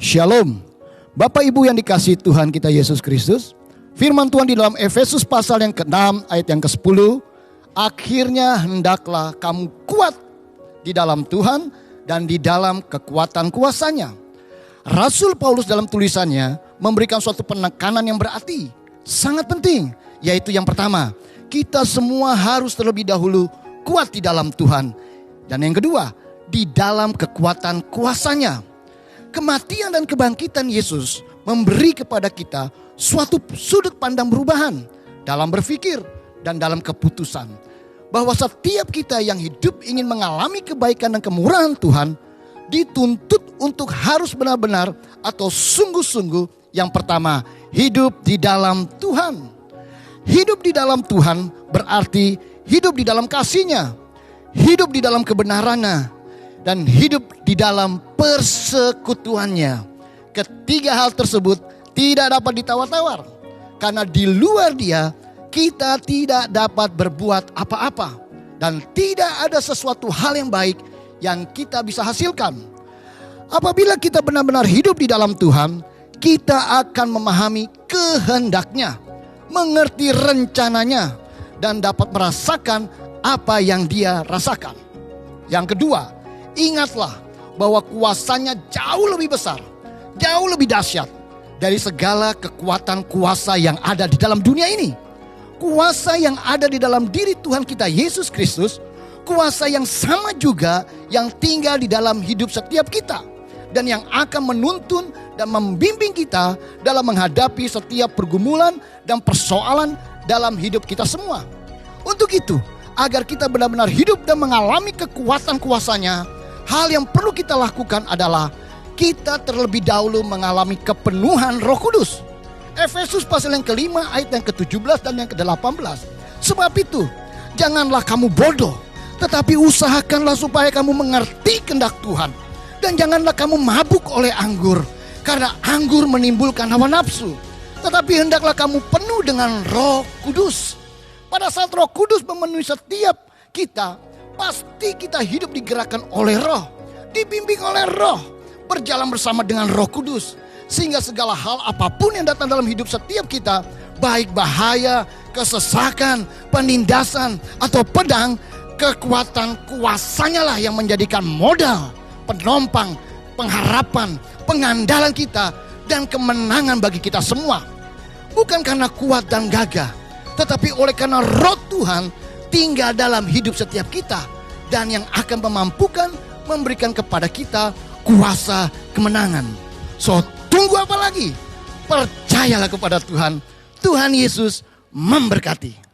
Shalom. Bapak Ibu yang dikasihi Tuhan kita Yesus Kristus, firman Tuhan di dalam Efesus pasal yang ke-6 ayat yang ke-10, akhirnya hendaklah kamu kuat di dalam Tuhan dan di dalam kekuatan kuasanya. Rasul Paulus dalam tulisannya memberikan suatu penekanan yang berarti sangat penting, yaitu yang pertama, kita semua harus terlebih dahulu kuat di dalam Tuhan. Dan yang kedua, di dalam kekuatan kuasanya. Kematian dan kebangkitan Yesus memberi kepada kita suatu sudut pandang perubahan dalam berpikir dan dalam keputusan. Bahwa setiap kita yang hidup ingin mengalami kebaikan dan kemurahan Tuhan dituntut untuk harus benar-benar atau sungguh-sungguh yang pertama hidup di dalam Tuhan. Hidup di dalam Tuhan berarti hidup di dalam kasih-Nya, hidup di dalam kebenaran-Nya, dan hidup di dalam persekutuannya. Ketiga hal tersebut tidak dapat ditawar-tawar. Karena di luar Dia kita tidak dapat berbuat apa-apa. Dan tidak ada sesuatu hal yang baik yang kita bisa hasilkan. Apabila kita benar-benar hidup di dalam Tuhan, kita akan memahami kehendak-Nya, mengerti rencananya, dan dapat merasakan apa yang Dia rasakan. Yang kedua, ingatlah bahwa kuasanya jauh lebih besar, jauh lebih dahsyat dari segala kekuatan kuasa yang ada di dalam dunia ini. Kuasa yang ada di dalam diri Tuhan kita Yesus Kristus, kuasa yang sama juga yang tinggal di dalam hidup setiap kita. Dan yang akan menuntun dan membimbing kita dalam menghadapi setiap pergumulan dan persoalan dalam hidup kita semua. Untuk itu, agar kita benar-benar hidup dan mengalami kekuatan kuasanya, hal yang perlu kita lakukan adalah kita terlebih dahulu mengalami kepenuhan Roh Kudus. Efesus pasal yang ke-5 ayat yang ke-17 dan yang ke-18. Sebab itu, janganlah kamu bodoh, tetapi usahakanlah supaya kamu mengerti kehendak Tuhan. Dan janganlah kamu mabuk oleh anggur, karena anggur menimbulkan hawa nafsu. Tetapi hendaklah kamu penuh dengan Roh Kudus. Pada saat Roh Kudus memenuhi setiap kita, pasti kita hidup digerakkan oleh Roh, dibimbing oleh Roh, berjalan bersama dengan Roh Kudus. Sehingga segala hal apapun yang datang dalam hidup setiap kita, baik bahaya, kesesakan, penindasan, atau pedang, kekuatan kuasanya lah yang menjadikan modal, penopang, pengharapan, pengandalan kita, dan kemenangan bagi kita semua. Bukan karena kuat dan gagah, tetapi oleh karena Roh Tuhan tinggal dalam hidup setiap kita, dan yang akan memampukan memberikan kepada kita kuasa kemenangan. So, tunggu apa lagi? Percayalah kepada Tuhan. Tuhan Yesus memberkati.